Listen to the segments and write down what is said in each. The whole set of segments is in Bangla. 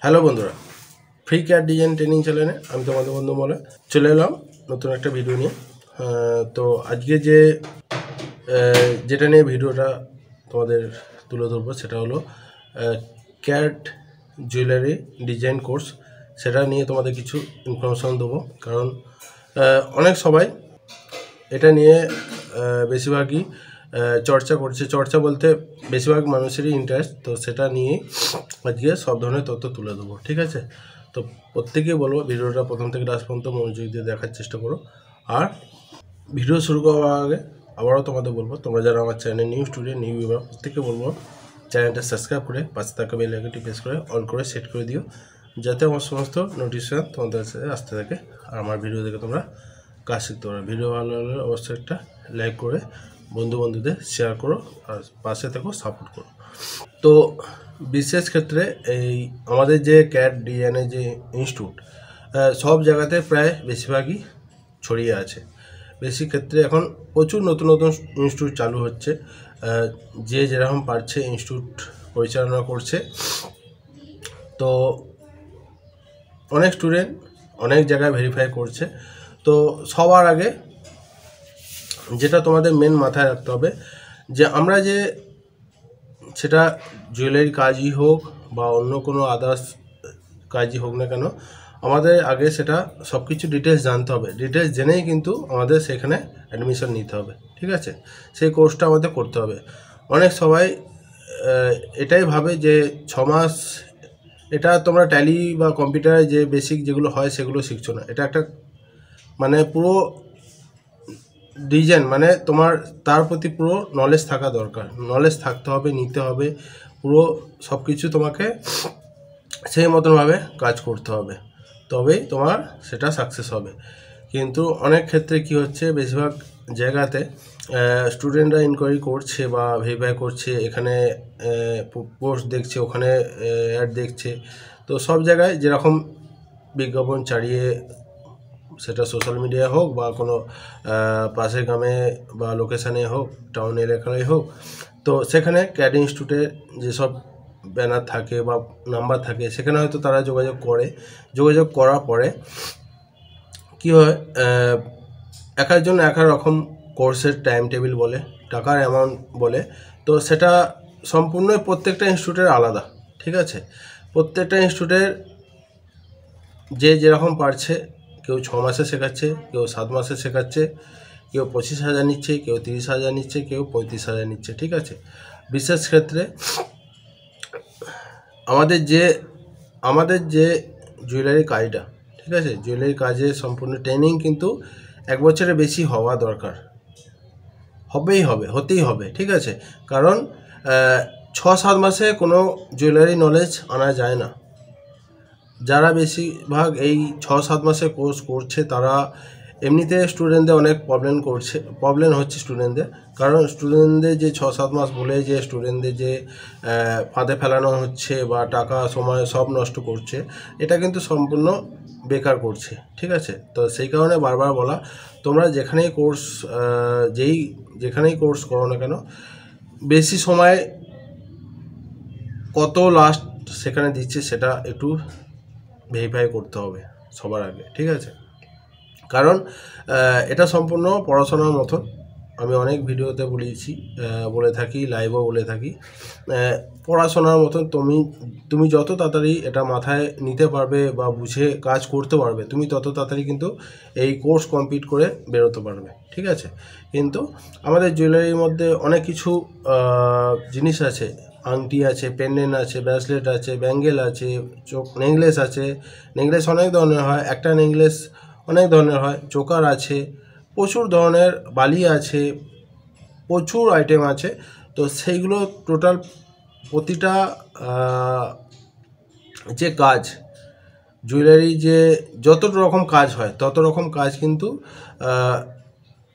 হ্যালো বন্ধুরা, ফ্রি ক্যাট ডিজাইন ট্রেনিং চ্যানেলে আমি তোমাদের বন্ধু বলে চলে এলাম নতুন একটা ভিডিও নিয়ে। তো আজকে যেটা নিয়ে ভিডিওটা তোমাদের তুলে ধরবো সেটা হলো ক্যাট জুয়েলারি ডিজাইন কোর্স। সেটা নিয়ে তোমাদের কিছু ইনফরমেশন দেবো, কারণ অনেক সবাই এটা নিয়ে বেশিরভাগই চর্চা করছে। চর্চা বলতে বেশিরভাগ মানুষেরই ইন্টারেস্ট, তো সেটা নিয়ে আজকে সব ধরনের তথ্য তুলে দেবো। ঠিক আছে, তো প্রত্যেকেই বলবো ভিডিওটা প্রথম থেকে লাস্ট পর্যন্ত মনোযোগ দিয়ে দেখার চেষ্টা করো। আর ভিডিও শুরু করার আগে আবারও তোমাদের বলবো, তোমরা যারা আমার channel new student new viewer প্রত্যেককে বলবো চ্যানেলটা সাবস্ক্রাইব করে পাশে থাকা বেল আইকনটি প্রেস করে অল করে সেট করে দিও, যাতে আমার সমস্ত নোটিফিকেশন তোমাদের কাছে আসতে থাকে আর আমার ভিডিও দেখে তোমরা কাজ শিখতে পারো। ভিডিও ভালো লাগলে অবশ্যই একটা লাইক করে বন্ধুদের শেয়ার করো আর পাশে থেকেও সাপোর্ট করো। তো বিশেষ ক্ষেত্রে এই আমাদের যে ক্যাট ডিজাইনের যে ইনস্টিটিউট সব জায়গাতে প্রায় বেশিরভাগই ছড়িয়ে আছে। বেশি ক্ষেত্রে এখন প্রচুর নতুন নতুন ইনস্টিটিউট চালু হচ্ছে, যে যেরকম পারছে ইনস্টিটিউট পরিচালনা করছে। তো অনেক স্টুডেন্ট অনেক জায়গায় ভেরিফাই করছে। তো সবার আগে যেটা তোমাদের মেন মাথায় রাখতে হবে, যে আমরা যে সেটা জুয়েলারি কাজই হোক বা অন্য কোনো আদার্স কাজই হোক না কেন, আমাদের আগে সেটা সব কিছু ডিটেলস জানতে হবে। ডিটেলস জেনেই কিন্তু আমাদের সেখানে অ্যাডমিশন নিতে হবে। ঠিক আছে, সেই কোর্সটা আমাদের করতে হবে। অনেক সবাই এটাই ভাবে যে 6 মাস এটা তোমরা ট্যালি বা কম্পিউটারে যে বেসিক যেগুলো হয় সেগুলো শিখছো না। এটা একটা মানে পুরো ডিজাইন, মানে তোমার তার প্রতি পুরো নলেজ থাকা দরকার। নলেজ থাকতে হবে, নিতে হবে পুরো সব কিছু, তোমাকে সেই মতনভাবে কাজ করতে হবে, তবেই তোমার সেটা সাকসেস হবে। কিন্তু অনেক ক্ষেত্রে কি হচ্ছে, বেশিরভাগ জায়গাতে স্টুডেন্টরা ইনকোয়ারি করছে বা ভেরিফাই করছে, এখানে পোস্ট দেখছে, ওখানে অ্যাড দেখছে। তো সব জায়গায় যেরকম বিজ্ঞাপন চালিয়ে, সেটা সোশ্যাল মিডিয়ায় হোক বা কোনো পাশের গ্রামে বা লোকেশানে হোক, টাউন এলাকায় হোক, তো সেখানে ক্যাট ইনস্টিটিউটে যেসব ব্যানার থাকে বা নাম্বার থাকে, সেখানে হয়তো তারা যোগাযোগ করে। যোগাযোগ করার পরে কী হয়, এক একজন এক এক রকম কোর্সের টাইম টেবিল বলে, টাকার অ্যামাউন্ট বলে। তো সেটা সম্পূর্ণ প্রত্যেকটা ইনস্টিটিউটের আলাদা। ঠিক আছে, প্রত্যেকটা ইনস্টিটিউটের যে যেরকম পারছে, কেউ 6 মাসে শেখাচ্ছে, কেউ 7 মাসে শেখাচ্ছে, কেউ 25,000 নিচ্ছে, কেউ 30,000 নিচ্ছে, কেউ 35,000 নিচ্ছে। ঠিক আছে, বিশেষ ক্ষেত্রে আমাদের যে জুয়েলারি কাজটা, ঠিক আছে, জুয়েলারি কাজে সম্পূর্ণ ট্রেনিং কিন্তু 1 বছরের বেশি হওয়া দরকার, হতেই হবে। ঠিক আছে, কারণ 6-7 মাসে কোনো জুয়েলারি নলেজ আনা যায় না। যারা বেশিরভাগ এই 6-7 মাসে কোর্স করছে, তারা এমনিতে স্টুডেন্টদের অনেক প্রবলেম হচ্ছে স্টুডেন্টদের। কারণ স্টুডেন্টদের যে 6-7 মাস বলে যে স্টুডেন্টদের যে ফাঁদে ফেলানো হচ্ছে বা টাকা সময় সব নষ্ট করছে, এটা কিন্তু সম্পূর্ণ বেকার করছে। ঠিক আছে, তো সেই কারণে বারবার বলা, তোমরা যেখানেই কোর্স করো না কেন, বেশি সময় কত লাস্ট সেখানে দিচ্ছে সেটা একটু ভেরিফাই করতে হবে সবার আগে। ঠিক আছে, কারণ এটা সম্পূর্ণ পড়াশোনার মতন। আমি অনেক ভিডিওতে বলে থাকি, লাইভও বলে থাকি, পড়াশোনার মতন। তুমি যত তাড়াতাড়ি এটা মাথায় নিতে পারবে বা বুঝে কাজ করতে পারবে, তুমি তত তাড়াতাড়ি কিন্তু এই কোর্স কমপ্লিট করে বেরোতে পারবে। ঠিক আছে, কিন্তু আমাদের জুয়েলারির মধ্যে অনেক কিছু জিনিস আছে, আংটি আছে, পেন্ডেন্ট আছে, ব্রেসলেট আছে, ব্যাঙ্গেল আছে, নেকলেস আছে। নেকলেস অনেক ধরনের হয়, একটা নেকলেস অনেক ধরনের হয়, চোকার আছে, প্রচুর ধরনের বালি আছে, প্রচুর আইটেম আছে। তো সেইগুলো টোটাল প্রতিটা যে কাজ, জুয়েলারি যে যত রকম কাজ হয় তত রকম কাজ কিন্তু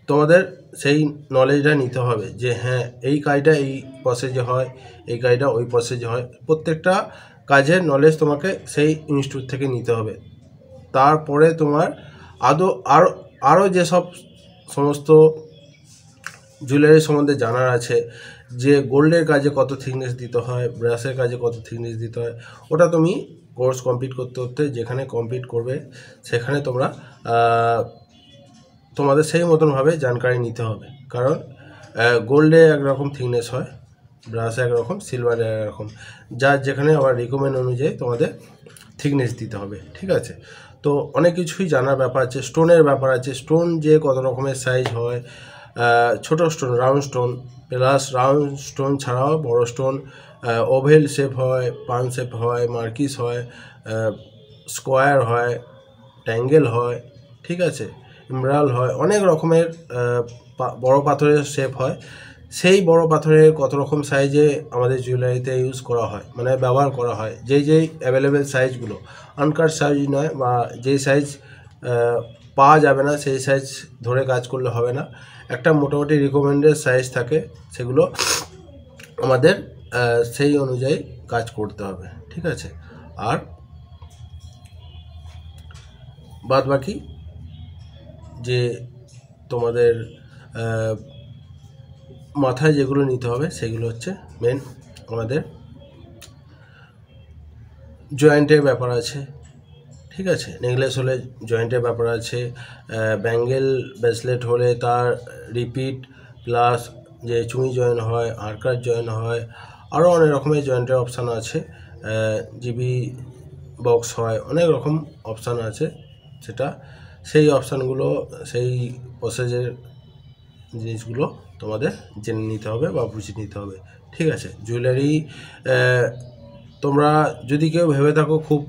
তোমাদের সেই নলেজটা নিতে হবে, যে হ্যাঁ এই কাজটা এই প্রসেসে হয়, এই কাজটা ওই প্রসেসে হয়। প্রত্যেকটা কাজের নলেজ তোমাকে সেই ইনস্টিটিউট থেকে নিতে হবে। তারপরে তোমার আরও যেসব সমস্ত জুয়েলারি সম্বন্ধে জানার আছে, যে গোল্ডের কাজে কত থিকনেস দিতে হয়, ব্রাশের কাজে কত থিকনেস দিতে হয়, ওটা তুমি কোর্স কমপ্লিট করতে করতে যেখানে কমপ্লিট করবে সেখানে তোমরা তোমাদের সেই মতনভাবে জানকারি নিতে হবে। কারণ গোল্ডে একরকম থিকনেস হয়, ব্রাশে একরকম, সিলভারে একরকম, যার যেখানে আবার রিকমেন্ড অনুযায়ী তোমাদের থিকনেস দিতে হবে। ঠিক আছে, তো অনেক কিছুই জানার ব্যাপার আছে, স্টোনের ব্যাপার আছে, স্টোন যে কত রকমের সাইজ হয়, ছোটো stone, round stone, plus round stone ছাড়াও বড় স্টোন, ওভেল শেপ হয়, পান শেপ হয়, মার্কিস হয়, স্কোয়ার হয়, ট্যাঙ্গেল হয়, ঠিক আছে, ইমরাল হয়, অনেক রকমের বড় পাথরের শেপ হয়। সেই বড় পাথরের কত রকম সাইজে আমাদের জুয়েলারিতে ইউজ করা হয়, মানে ব্যবহার করা হয়, যেই অ্যাভেলেবেল সাইজগুলো, আনকাট সাইজ নয়, বা যেই সাইজ পাওয়া যাবে না সেই সাইজ ধরে কাজ করলে হবে না। একটা মোটামুটি রিকমেন্ডেড সাইজ থাকে, সেগুলো আমাদের সেই অনুযায়ী কাজ করতে হবে। ঠিক আছে, আর বাদ বাকি যে তোমাদের মাথায় যেগুলো নিতে হবে সেগুলো হচ্ছে মেন আমাদের জয়েন্টের ব্যাপার আছে। ঠিক আছে, নেকলেস হলে জয়েন্টের ব্যাপার আছে, ব্যাঙ্গেল ব্রেসলেট হলে তার রিপিট প্লাস যে চুঁই জয়েন হয়, আরকার জয়েন হয়, আরও অনেক রকমের জয়েন্টের অপশান আছে, জিবি বক্স হয়, অনেক রকম অপশান আছে। সেটা সেই অপশানগুলো, সেই প্রসেসের জিনিসগুলো তোমাদের জেনে নিতে হবে বা বুঝে নিতে হবে। ঠিক আছে, জুয়েলারি তোমরা যদি কেউ ভেবে থাকো খুব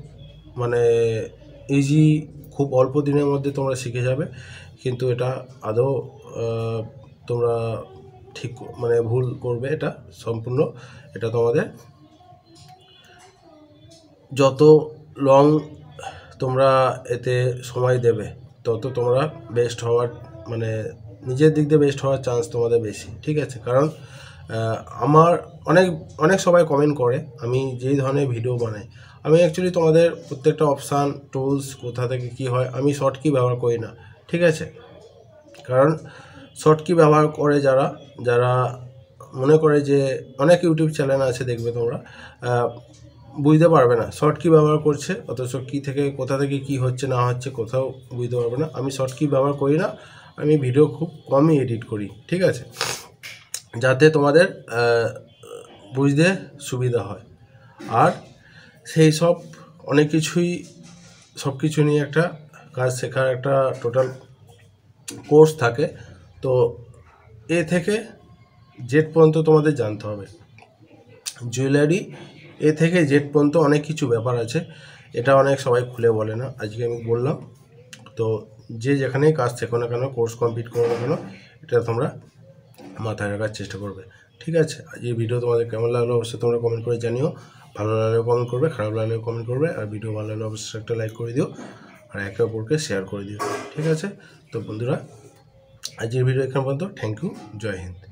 মানে ইজি, খুব অল্প দিনের মধ্যে তোমরা শিখে যাবে, কিন্তু এটা আদৌ তোমরা ঠিক মানে ভুল করবে। এটা সম্পূর্ণ, এটা তোমাদের যত লং তোমরা এতে সময় দেবে তত তোমরা বেস্ট হওয়ার, মানে নিজের দিক দিয়ে বেস্ট হওয়ার চান্স তোমাদের বেশি। ঠিক আছে, কারণ আমার অনেক সবাই কমেন্ট করে আমি যেই ধরনের ভিডিও বানাই, আমি অ্যাকচুয়ালি তোমাদের প্রত্যেকটা অপশান, টুলস কোথা থেকে কী হয়, আমি শর্ট কি ব্যবহার করি না। ঠিক আছে, কারণ শর্ট কি ব্যবহার করে যারা মনে করে যে, অনেক ইউটিউব চ্যানেল আছে দেখবে তোমরা, বুঝতে পারবে না শর্ট কি ব্যবহার করছে, অথচ কী থেকে কোথা থেকে কী হচ্ছে না হচ্ছে কোথাও বুঝতে পারবে না। আমি শর্ট কি ব্যবহার করি না, আমি ভিডিও খুব কমই এডিট করি। ঠিক আছে, যাতে তোমাদের বুঝতে সুবিধা হয়। আর সেই সব অনেক কিছুই, সব কিছু নিয়ে একটা কাজ শেখার একটা টোটাল কোর্স থাকে। তো এ থেকে জেড পর্যন্ত তোমাদের জানতে হবে। জুয়েলারি এ থেকে জেড পর্যন্ত অনেক কিছু ব্যাপার আছে, এটা অনেক সবাই খুলে বলে না, আজকে আমি বললাম। তো যে যেখানেই কাজ শেখো না কেন, কোর্স কমপ্লিট করো না কেন, এটা তোমরা মাথায় রাখার চেষ্টা করবে। ঠিক আছে, আজ এই ভিডিও তোমাদের কেমন লাগলো অবশ্যই তোমরা কমেন্ট করে জানিও। ভালো লাগলেও কমেন্ট করবে, খারাপ লাগলেও কমেন্ট করবে, আর ভিডিও ভালো লাগলে অবশ্যই একটা লাইক করে দিও, আর একে অপরকে শেয়ার করে দিও। ঠিক আছে, তো বন্ধুরা আজকের ভিডিও এখান পর্যন্ত। থ্যাংক ইউ, জয় হিন্দ।